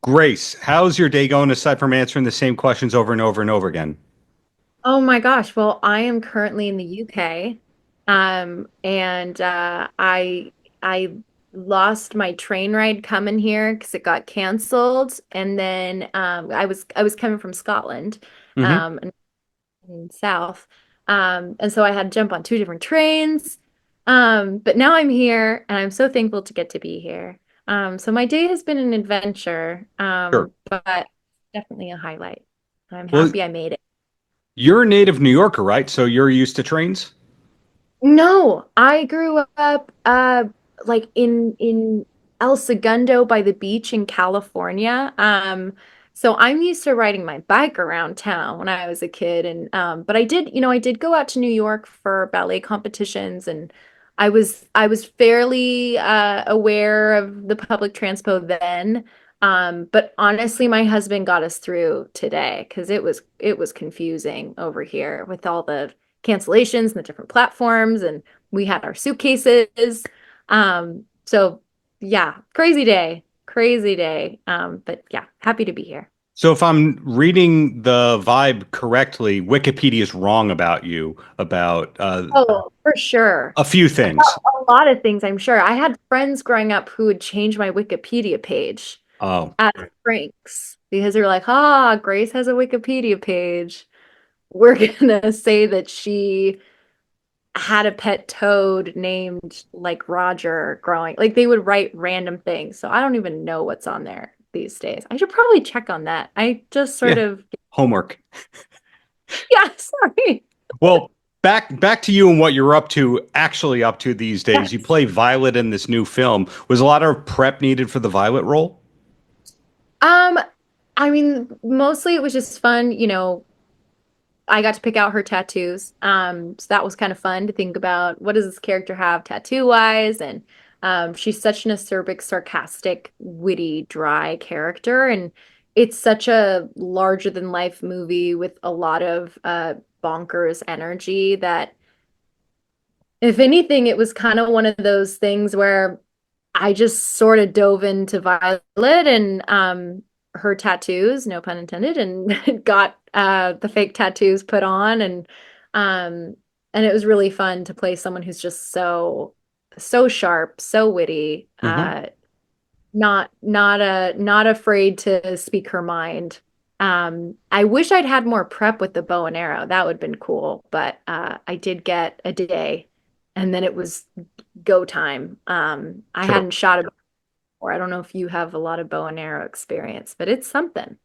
Grace, how's your day going aside from answering the same questions over and over and over again? Oh my gosh. Well, I am currently in the UK. And I lost my train ride coming here because it got canceled. And then I was coming from Scotland, Hmm. in South. And so I had to jump on two different trains. But now I'm here and I'm so thankful to get to be here. So my day has been an adventure, Sure. but definitely a highlight. I'm Well, happy I made it. you're a native New Yorker, right? So you're used to trains? No, I grew up like in El Segundo by the beach in California. So I'm used to riding my bike around town when I was a kid, and but I did go out to New York for ballet competitions, and I was fairly aware of the public transpo then. But honestly, my husband got us through today because it was confusing over here with all the cancellations and the different platforms, and we had our suitcases. So yeah, crazy day, crazy day. But yeah, happy to be here. So if I'm reading the vibe correctly, Wikipedia is wrong about you about Oh, for sure. a few things. A lot of things, I'm sure. I had friends growing up who would change my Wikipedia page Oh, at pranks because they were like, "Ah, Grace has a Wikipedia page. We're gonna say that she had a pet toad named like Roger growing. Like they would write random things. So I don't even know what's on there these days. I should probably check on that. I just sort yeah, of homework. yeah, sorry. Well, back to you and what you're actually up to these days. You Yes. play Violet in this new film. Was a lot of prep needed for the Violet role? Um, I mean, mostly it was just fun, I got to pick out her tattoos. So that was kind of fun to think about what does this character have tattoo wise, and she's such an acerbic, sarcastic, witty, dry character, and it's such a larger than life movie with a lot of bonkers energy that if anything, it was kind of one of those things where I just sort of dove into Violet and her tattoos, no pun intended, and got the fake tattoos put on um and it was really fun to play someone who's just so sharp, so witty, Hmm. not afraid to speak her mind. I wish I'd had more prep with the bow and arrow. That would have been cool, but I did get a day and then it was go time. I Sure. hadn't shot it before. I don't know if you have a lot of bow and arrow experience, but it's something.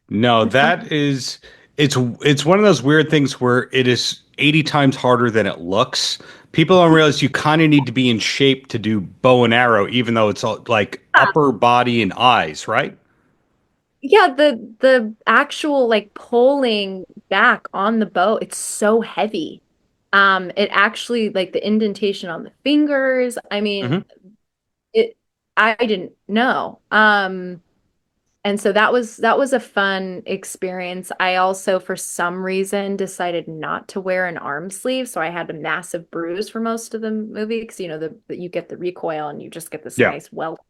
No, It's that something. is it's one of those weird things where it is 80 times harder than it looks. People don't realize you kind of need to be in shape to do bow and arrow, even though it's all, like Yeah, upper body and eyes, right? yeah, the actual like pulling back on the bow, it's so heavy. It actually like the indentation on the fingers. I mean, Hmm. it I didn't know. And so that was a fun experience. I also, for some reason, decided not to wear an arm sleeve, so I had a massive bruise for most of the movie because you get the recoil and you just get this Yeah. nice welt.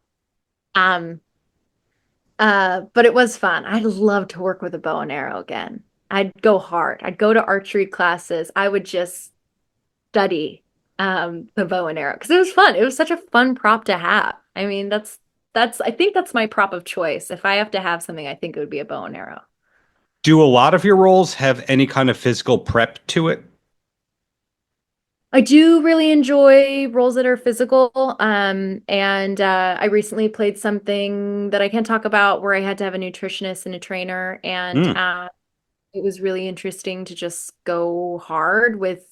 Um, but it was fun. I'd love to work with a bow and arrow again. I'd go hard. I'd go to archery classes. I would just study the bow and arrow because it was fun. It was such a fun prop to have. I mean, that's I think that's my prop of choice. If I have to have something, I think it would be a bow and arrow. Do a lot of your roles have any kind of physical prep to it? I do really enjoy roles that are physical. And I recently played something that I can't talk about where I had to have a nutritionist and a trainer, and Mm. it was really interesting to just go hard with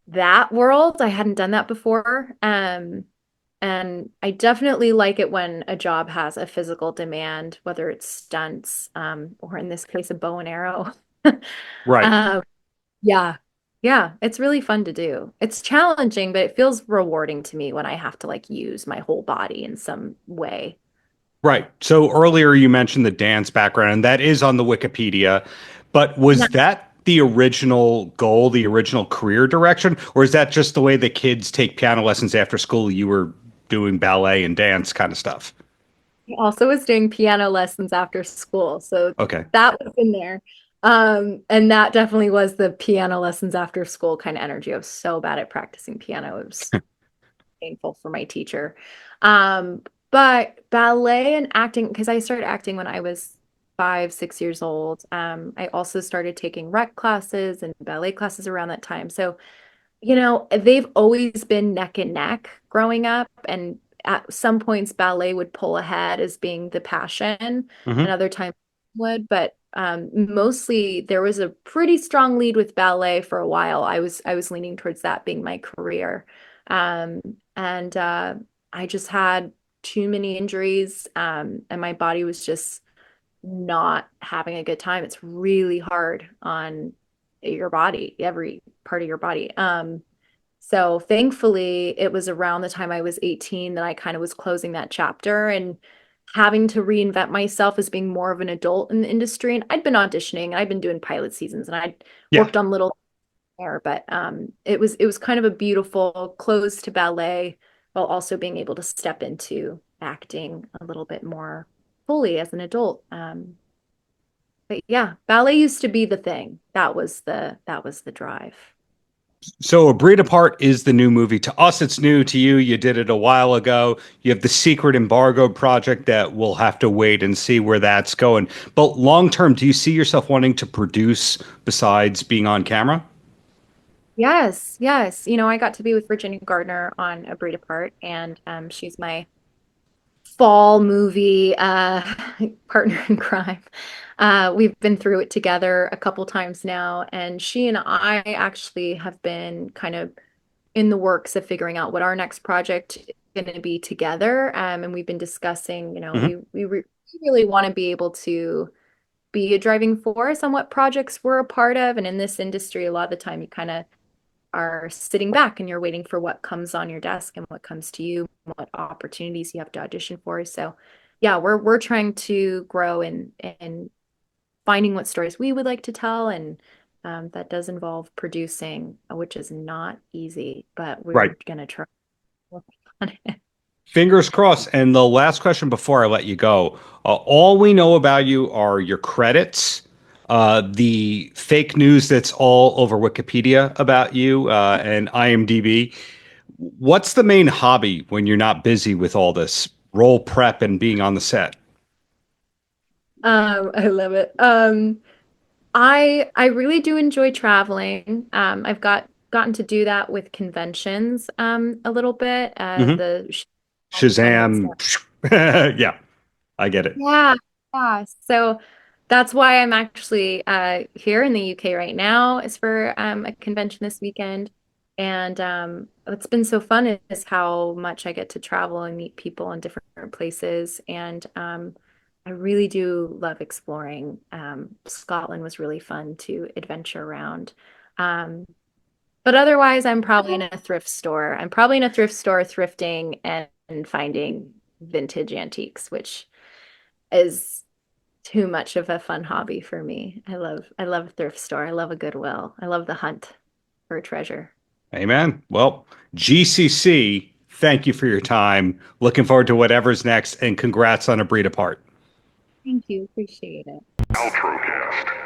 that world. I hadn't done that before. And I definitely like it when a job has a physical demand, whether it's stunts, or in this case, a bow and arrow. Right. Uh, yeah. Yeah, it's really fun to do. It's challenging, but it feels rewarding to me when I have to like use my whole body in some way. Right. So earlier you mentioned the dance background, and that is on the Wikipedia, but was that the original goal, the original career direction, or is that just the way the kids take piano lessons after school? You were doing ballet and dance kind of stuff. I also was doing piano lessons after school, so Okay. that was in there. And that definitely was the piano lessons after school kind of energy. I was so bad at practicing piano. It was painful for my teacher. Um, but ballet and acting, because I started acting when I was 5, 6 years old. I also started taking rec classes and ballet classes around that time. So they've always been neck and neck growing up, and at some points ballet would pull ahead as being the passion, and Hmm. other times would, but mostly there was a pretty strong lead with ballet for a while. I was leaning towards that being my career. And I just had too many injuries, and my body was just not having a good time. It's really hard on your body, every part of your body. So thankfully, it was around the time I was 18 that I kind of was closing that chapter and having to reinvent myself as being more of an adult in the industry. And I'd been auditioning, and I'd been doing pilot seasons, and I'd Yeah. worked on little there, but it was kind of a beautiful close to ballet while also being able to step into acting a little bit more fully as an adult. But yeah, ballet used to be the thing. That was the drive. So A Breed Apart is the new movie. To us, it's new. To you, you did it a while ago. You have the Secret Embargo project that we'll have to wait and see where that's going. But long term, do you see yourself wanting to produce besides being on camera? Yes, yes. I got to be with Virginia Gardner on A Breed Apart, and she's my fall movie partner in crime. We've been through it together a couple times now, and she and I actually have been kind of in the works of figuring out what our next project is going to be together. And we've been discussing, Hmm. we really want to be able to be a driving force on what projects we're a part of. And in this industry, a lot of the time you kind of are sitting back and you're waiting for what comes on your desk and what comes to you, what opportunities you have to audition for. So yeah, we're trying to grow and finding what stories we would like to tell, and that does involve producing, which is not easy, but Right. we're gonna try to work on it. Fingers crossed. And the last question before I let you go, all we know about you are your credits, the fake news that's all over Wikipedia about you, and IMDb. What's the main hobby when you're not busy with all this role prep and being on the set? I love it. I really do enjoy traveling. I've gotten to do that with conventions a little bit. Hmm. The all the time and Shazam. stuff. Yeah, I get it. Yeah, yeah. So that's why I'm actually here in the UK right now is for a convention this weekend. And what's been so fun is how much I get to travel and meet people in different places. And I really do love exploring. Scotland was really fun to adventure around. Um, but otherwise, I'm probably in a thrift store. I'm probably in a thrift store thrifting and finding vintage antiques, which is too much of a fun hobby for me. I love a thrift store. I love a Goodwill. I love the hunt for treasure. Amen. Well, GCC, thank you for your time. Looking forward to whatever's next, and congrats on A Breed Apart. Thank you. Appreciate it. Paltrocast.